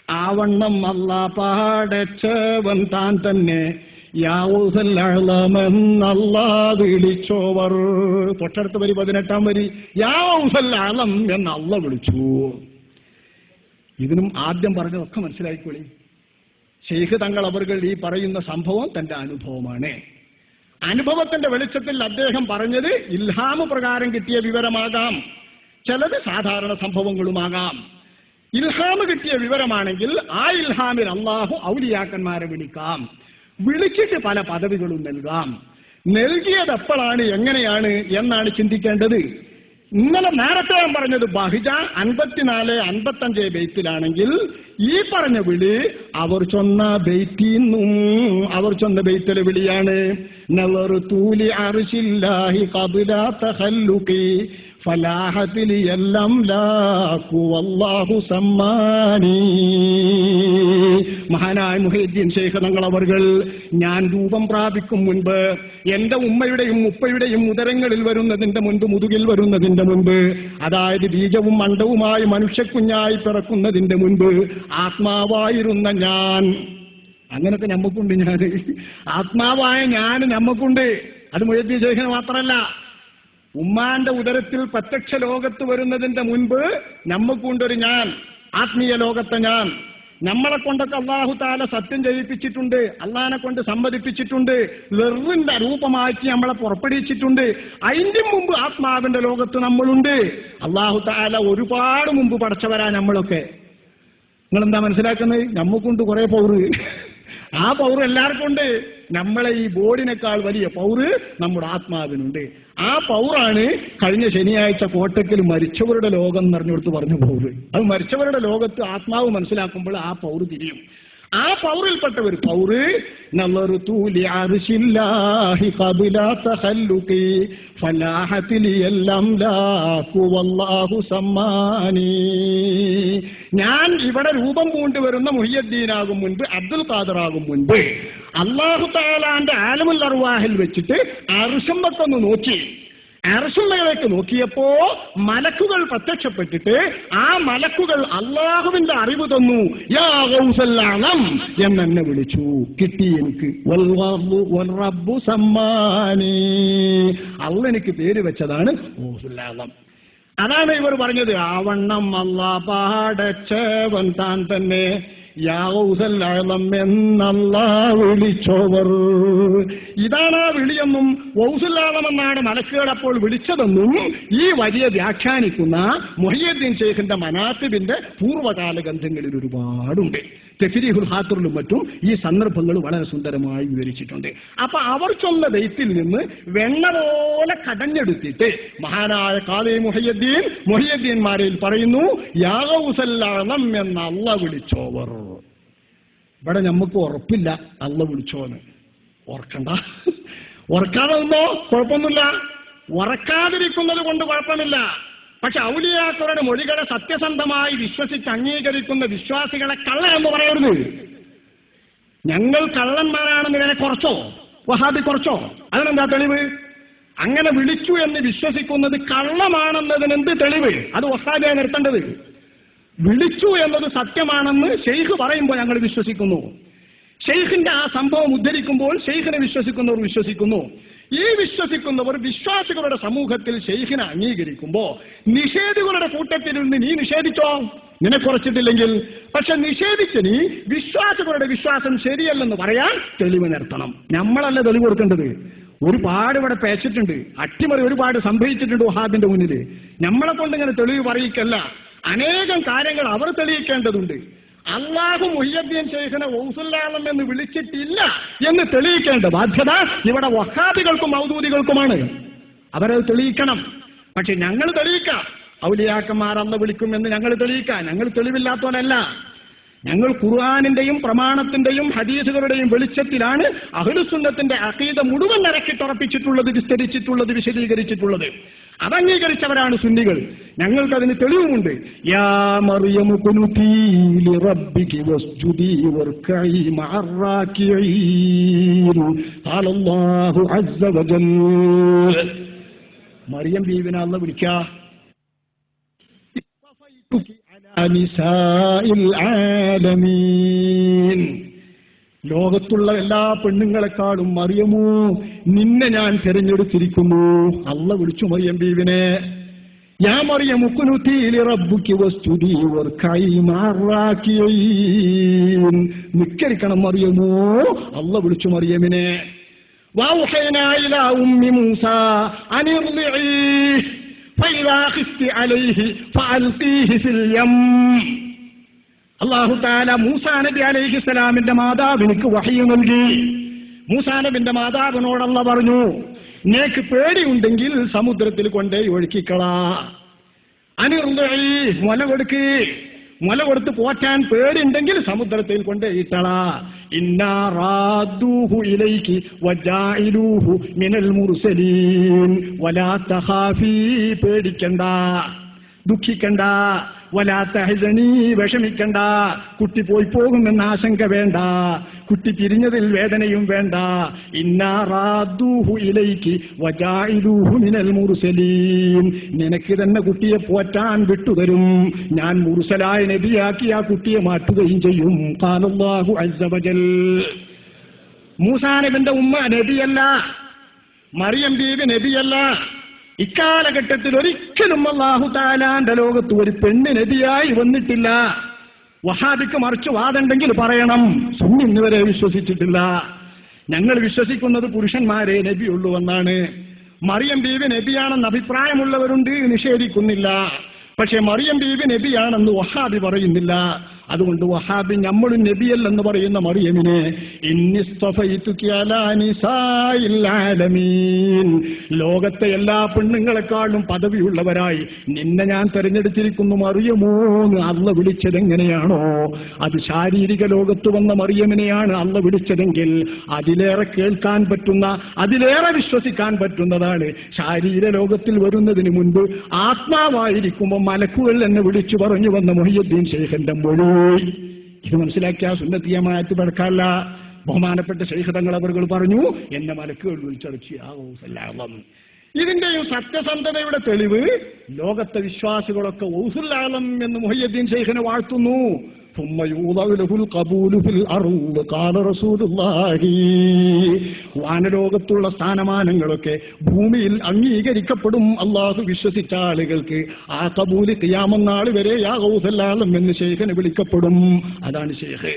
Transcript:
ആവണ്ണം അല്ലാ പടച്ചവൻ താൻ തന്നെ യാഊസല്ലഅളമെന്നല്ലാ വിളിച്ചോവർ. തൊട്ടടുത്ത വരി 18-ാം വരി, യാഊസല്ലഅളം എന്ന് അല്ലാഹ് വിളിച്ചു. ഇതിനും ആദ്യം പറഞ്ഞതൊക്കെ മനസ്സിലായിക്കോളി. ശൈഖ് തങ്ങൾ അവർകൾ ഈ പറയുന്ന സംഭവം തന്റെ അനുഭവമാണ്. അനുഭവത്തിന്റെ വെളിച്ചത്തിൽ അദ്ദേഹം പറഞ്ഞത് ഇൽഹാമ് പ്രകാരം കിട്ടിയ വിവരമാകാം, ചിലത് സാധാരണ സംഭവങ്ങളുമാകാം. ഇൽഹാമ് കിട്ടിയ വിവരമാണെങ്കിൽ ആ ഇൽഹാമിൽ അള്ളാഹു ഔലിയാക്കന്മാരെ വിളിക്കാം, വിളിച്ചിട്ട് പല പദവികളും നൽകാം. നൽകിയത് എപ്പോഴാണ്, എങ്ങനെയാണ് എന്നാണ് ചിന്തിക്കേണ്ടത്. ഇന്നലെ നേരത്തെ ഞാൻ പറഞ്ഞത് ബഹിജ 54-55 ബെയ്ത്തിലാണെങ്കിൽ ഈ പറഞ്ഞ വിളി അവർ ചൊന്ന ബെയ്ത്തിന്നും അവർ ചൊന്ന ബെയ്ത്തിലെ വിളിയാണ്. നളർതു ലി അർശില്ലാഹി ഖബ്ല തഖല്ലുഖി ഫലാഹത്തിൽ എല്ലാം ലാഖു വല്ലാഹു സമ്മാനി. മഹാനായ മുഹയ്യിദ്ദീൻ ശൈഖ് തങ്ങൾ അവർകൾ ഞാൻ രൂപം പ്രാപിക്കും മുൻപ്, എന്റെ ഉമ്മയുടെയും ഉപ്പയുടെയും ഉദരങ്ങളിൽ വരുന്നതിന്റെ മുൻപ്, മുതുകിൽ വരുന്നതിന്റെ മുൻപ്, അതായത് ബീജവും അണ്ടവുമായി മനുഷ്യക്കുഞ്ഞായി പിറക്കുന്നതിന്റെ മുൻപ് ആത്മാവായിരുന്ന ഞാൻ. അങ്ങനത്തെ ഞമ്മക്കുണ്ട്. ഞാൻ ആത്മാവായ ഞാൻ ഞമ്മക്കുണ്ട്. അത് മുഹയ്യിദ്ദീൻ ശൈഖിന് മാത്രമല്ല, ഉമ്മാന്റെ ഉദരത്തിൽ പ്രത്യക്ഷ ലോകത്ത് വരുന്നതിന്റെ മുൻപ് നമ്മക്കുണ്ടൊരു ഞാൻ, ആത്മീയ ലോകത്തെ ഞാൻ. നമ്മളെ കൊണ്ടൊക്കെ അല്ലാഹു തആല സത്യം ചെയ്യിപ്പിച്ചിട്ടുണ്ട്, അള്ളാഹിനെ കൊണ്ട് സമ്മതിപ്പിച്ചിട്ടുണ്ട്, വെറുവിന്റെ രൂപമാക്കി നമ്മളെ പുറപ്പെടുവിച്ചിട്ടുണ്ട്. അതിന്റെ മുമ്പ് ആത്മാവിന്റെ ലോകത്ത് നമ്മളുണ്ട്. അല്ലാഹു തആല ഒരുപാട് മുമ്പ് പടച്ചവരാ നമ്മളൊക്കെ. നിങ്ങളെന്താ മനസ്സിലാക്കുന്നത്? നമ്മക്കുണ്ട് കുറെ പൗറ്. ആ പൗറ് എല്ലാവർക്കും ഉണ്ട്. നമ്മളെ ഈ ബോഡിനേക്കാൾ വലിയ പൗറ് നമ്മുടെ ആത്മാവിനുണ്ട്. ആ പൗറാണ് കഴിഞ്ഞ ശനിയാഴ്ച കോട്ടക്കൽ മരിച്ചവരുടെ ലോകം എന്ന് പറഞ്ഞുകൊടുത്ത് പറഞ്ഞു പൗറ്. അത് മരിച്ചവരുടെ ലോകത്ത് ആത്മാവ് മനസ്സിലാക്കുമ്പോൾ ആ പൗറ് തിരിയും. ആ പൗറിൽപ്പെട്ട ഒരു പൗറ് നളർതു ലി അർശില്ലാഹി ഖബ്ല തഖല്ലുഖി ഫലാഹത്തിൽ എല്ലാം ലാഖു വല്ലാഹു സമ്മാനി. ഞാൻ ഇവിടെ രൂപം പൂണ്ടുവരുന്ന മുഹയ്യിദ്ദീനാകും മുൻപ്, അബ്ദുൽ ഖാദറാകും മുൻപ് അല്ലാഹു തആലാന്റെ ആലമുൽ അർവാഹിൽ വെച്ചിട്ട് അർശുമ്മക്കൊന്ന് നോക്കി. അർശുമ്മയിലേക്ക് നോക്കിയപ്പോ മലക്കുകൾ പ്രത്യക്ഷപ്പെട്ടിട്ട് ആ മലക്കുകൾ അള്ളാഹുവിന്റെ അറിവ് തന്നു. യാ ഗൗസൽ അളം എന്നെ വിളിച്ചു. കിട്ടി എനിക്ക്. വൽ റബ്ബു സമ്മാനി. അള്ളാഹ് എനിക്ക് പേര് വെച്ചതാണ് ഗൗസുൽ അളം. അതാണ് ഇവർ പറഞ്ഞത് ആവണ്ണം അല്ലാഹ് പടച്ചവൻ താൻ തന്നെ യാ ഗൗസൽ അളം എന്നല്ലാഹ് വിളിച്ചോവർ. ഇതാണ് ആ വിളിയെന്നും ഗൗസുൽ അളം എന്നാണ് മലക്കുകൾ അപ്പോൾ വിളിച്ചതെന്നും ഈ വരിയെ വ്യാഖ്യാനിക്കുന്ന മുഹയ്യിദ്ദീൻ ശൈഖിന്റെ മനാഖിബിന്റെ പൂർവ്വകാല ഗ്രന്ഥങ്ങളിൽ ഒരുപാടുണ്ട്. തഫ്രീഹുൽ ഖാത്തിറിലും മറ്റും ഈ സന്ദർഭങ്ങൾ വളരെ സുന്ദരമായി വിവരിച്ചിട്ടുണ്ട്. അപ്പൊ അവർ ചൊന്ന ബെയ്ത്തിൽ നിന്ന് വെണ്ണ പോലെ കടഞ്ഞെടുത്തിട്ട് മഹാനായ ഖാദി മുഹയ്യിദ്ദീൻമാരിൽ പറയുന്നു യാ ഗൗസൽ അളം എന്ന അല്ലാഹ് വിളിച്ചോവർ. ഇവിടെ നമുക്ക് ഉറപ്പില്ല അല്ലാഹ് വിളിച്ചോന്ന്. ഓർക്കണ്ട, ഓർക്കാതെ നിന്നോ കുഴപ്പമൊന്നുമില്ല, ഉറക്കാതിരിക്കുന്നത് കൊണ്ട് കുഴപ്പമില്ല. പക്ഷെ ഔലിയാക്കളുടെ മൊഴികളെ സത്യസന്ധമായി വിശ്വസിച്ച് അംഗീകരിക്കുന്ന വിശ്വാസികളെ കള്ള എന്ന് പറയരുത്. ഞങ്ങൾ കള്ളന്മാരാണെന്ന് ഇവരെ കുറച്ചോ, വഹാബി കുറച്ചോ? അതിനെന്താ തെളിവ്? അങ്ങനെ വിളിച്ചു എന്ന് വിശ്വസിക്കുന്നത് കള്ളമാണെന്നതിനെന്ത് തെളിവ്? അത് വഹാബിയായി നിർത്തേണ്ടത്. വിളിച്ചു എന്നത് സത്യമാണെന്ന് ശൈഖ് പറയുമ്പോൾ ഞങ്ങൾ വിശ്വസിക്കുന്നു. ശൈഖിന്റെ ആ സംഭവം ഉദ്ധരിക്കുമ്പോൾ ശൈഖിനെ വിശ്വസിക്കുന്നവർ വിശ്വസിക്കുന്നു. ഈ വിശ്വസിക്കുന്നവർ വിശ്വാസികളുടെ സമൂഹത്തിൽ ശൈഖിനെ അംഗീകരിക്കുമ്പോ നിഷേധികളുടെ കൂട്ടത്തിൽ നിന്ന് നീ നിഷേധിച്ചോ, നിനക്കുറച്ചിട്ടില്ലെങ്കിൽ. പക്ഷെ നിഷേധിച്ച നീ വിശ്വാസികളുടെ വിശ്വാസം ശരിയല്ലെന്ന് പറയാൻ തെളിവ് നിർത്തണം. നമ്മളല്ല തെളിവ് കൊടുക്കേണ്ടത്. ഒരുപാട് ഇവിടെ പേച്ചിട്ടുണ്ട്, അട്ടിമറി ഒരുപാട് സംഭവിച്ചിട്ടുണ്ട് വഹാബിന്റെ മുന്നിൽ. നമ്മളെ കൊണ്ട് ഇങ്ങനെ തെളിവ് പറയിക്കല്ല, അനേകം കാര്യങ്ങൾ അവർ തെളിയിക്കേണ്ടതുണ്ട്. അല്ലാഹു മുഹയ്യിദ്ദീൻ ശൈഖിനെ ഗൗസുൽ അളം എന്ന് വിളിച്ചിട്ടില്ല എന്ന് തെളിയിക്കേണ്ട ബാധ്യത ഇവിടെ വഹാബികൾക്കും മൗദൂദികൾക്കുമാണ്. അവരത് തെളിയിക്കണം. പക്ഷെ ഞങ്ങൾ തെളിയിക്കാം, ഔലിയാക്കന്മാർ അല്ലാഹ് വിളിക്കുമെന്ന് ഞങ്ങൾ തെളിയിക്കാം. ഞങ്ങൾ തെളിവില്ലാത്തവരല്ല. ഞങ്ങൾ ഖുർആനിന്റെയും പ്രമാണത്തിന്റെയും ഹദീസുകളുടെയും വെളിച്ചത്തിലാണ് അഹ്ലുസുന്നത്തിന്റെ അഖീദ മുഴുവൻ നിരക്കിട്ടുറപ്പിച്ചിട്ടുള്ളത്, വിസ്തരിച്ചിട്ടുള്ളത്, വിശദീകരിച്ചിട്ടുള്ളത്. അതംഗീകരിച്ചവരാണ് സുന്നികൾ. ഞങ്ങൾക്കതിന് തെളിവുമുണ്ട്. യാ മറിയമു ഖുനുതി ലിറബ്ബികി വസ്ജുദി വർകഈ മഅർ റാകിഈൻ ഖാലല്ലാഹു അസ്സ വജൽ. മറിയം ബീവിനെ അല്ലാഹ് വിളിക്കാ. നിസാഇൽ ആലമീൻ. ലോകത്തുള്ള എല്ലാ പെണ്ണുങ്ങളെക്കാളും മറിയമോ നിന്നെ ഞാൻ തിരഞ്ഞെടുത്തിരിക്കുന്നു. അല്ലാഹു വിളിച്ചു മറിയം ബീവിനെ, യാ മറിയം ഉഖ്നുതി ലിറബ്ബികി വസ്ജുദി വർകഈ മഅറാകിയീൻ. നിക്കരിക്കണം മറിയമോ, അല്ലാഹു വിളിച്ചു മറിയമിനെ. വൗഹൈനാ ഇലാ ഉമ്മി മൂസാ അനിർളിഈ ഫഇദാ ഖിഫ്തി അലൈഹി ഫഅൽഖീഹി ഫിൽ യം. അല്ലാഹു തആല മൂസാ നബി അലൈഹിസ്സലാമിന്റെ മാതാവിനിക്ക് വഹ്യ് നൽകി. മൂസാ നബിന്റെ മാതാവിനോട് അല്ലാഹു പറഞ്ഞു, നിനക്ക് പേടിയുണ്ടെങ്കിൽ സമുദ്രത്തിൽ കൊണ്ടേ ഒഴുക്കിക്കളാ. അനിർളിഈ, മുല കൊടുത്ത് പോറ്റാൻ പേടിയുണ്ടെങ്കിൽ സമുദ്രത്തിൽ കൊണ്ടേ ഇട്ടളാ. ഇന്നാ റാദ്ദൂഹു ഇലൈകി വജാഇലൂഹു മിനൽ മുർസലീൻ വലാ തഖാഫീ, പേടിക്കണ്ട, ദുഃഖിക്കണ്ട, വലാ തഹ്സനീ, വിഷമിക്കണ്ട, കുട്ടി പോയി പോകുമെന്ന ആശങ്ക വേണ്ട, കുട്ടി പിരിഞ്ഞതിൽ വേദനയും വേണ്ട. ഇന്നാ റാദ്ദൂഹു ഇലൈകി വജാഇലൂഹു മിനൽ മുർസലീൻ, നിനക്ക് തന്നെ കുട്ടിയെ പോറ്റാൻ വിട്ടുതരും, ഞാൻ മുർസലായ നബിയാക്കി ആ കുട്ടിയെ മാറ്റുകയും ചെയ്യും. ഖാലല്ലാഹു അസ്സ വജൽ. മൂസാ നബിന്റെ ഉമ്മ നബിയല്ല, മറിയം ബീവി നബിയല്ല. ഇക്കാലഘട്ടത്തിൽ ഒരിക്കലും അല്ലാഹു തആലാന്റെ ലോകത്ത് ഒരു പെണ്ണ് നബിയായി വന്നിട്ടില്ല. വഹാബിക്ക് മറിച്ച് വാദമുണ്ടെങ്കിൽ പറയണം, സുന്നി ഇന്നുവരെ വിശ്വസിച്ചിട്ടില്ല. ഞങ്ങൾ വിശ്വസിക്കുന്നത് പുരുഷന്മാരെ നബിയുള്ളൂ എന്നാണ്. മറിയം ബീവി നബിയാണെന്ന് അഭിപ്രായമുള്ളവരുണ്ട്, നിഷേധിക്കുന്നില്ല. പക്ഷെ മറിയം ബീവി നബിയാണെന്ന് വഹാബി പറയുന്നില്ല. അതുകൊണ്ട് വഹാബി നമ്മളും നബിയല്ലെന്ന് പറയുന്ന മറിയമിനെ ഇന്നിസ്തഫൈതുകി അലാ നിസാഇൽ ആലമീൻ, ലോകത്തെ എല്ലാ പെണ്ണുങ്ങളെക്കാളും പദവിയുള്ളവരായി നിന്നെ ഞാൻ തെരഞ്ഞെടുത്തിരിക്കുന്നു മറിയമോന്ന് അല്ലാഹു വിളിച്ചത് എങ്ങനെയാണോ, അത് ശാരീരിക ലോകത്ത് വന്ന മറിയമിനെയാണ് അല്ലാഹു വിളിച്ചതെങ്കിൽ അതിലേറെ കേൾക്കാൻ പറ്റുന്ന, അതിലേറെ വിശ്വസിക്കാൻ പറ്റുന്നതാണ് ശാരീര ലോകത്തിൽ വരുന്നതിന് മുൻപ് ആത്മാവായിരിക്കുമ്പോൾ മലക്കുകൾ എന്നെ വിളിച്ചു പറഞ്ഞു വന്ന മുഹയ്യദ്ദീൻ ശൈഖിന്റെ മൊഴി. ഇത് മനസ്സിലാക്കിയ സുന്നത്തിയമായത്ത് പഴക്കല്ല. ബഹുമാനപ്പെട്ട ശൈഖ് തങ്ങൾ അവർ പറഞ്ഞു, എന്നെ മലക്കുകൾ വിളിച്ചടച്ചു. ഇതിന്റെയും സത്യസന്ധതയുടെ തെളിവ് ലോകത്തെ വിശ്വാസികളൊക്കെ ഔസുൽ-ആലം എന്ന് മുഹയ്യദ്ദീൻ ശൈഖിനെ വാഴ്ത്തുന്നു. ثم يوضع له القبول في الأرض قال رسول الله. വാനലോകത്തുള്ള സ്ഥാനമാനങ്ങളൊക്കെ ഭൂമിയിൽ അംഗീകരിക്കപ്പെടും അല്ലാഹു വിശ്വസിച്ച ആളുകൾക്ക്. ആ കബൂല് ഖിയാമത്ത് നാൾ വരെ യാ ഗൗസൽ ആലം എന്ന് ശൈഖിനെ വിളിക്കപ്പെടും. അതാണ് ശൈഖ്.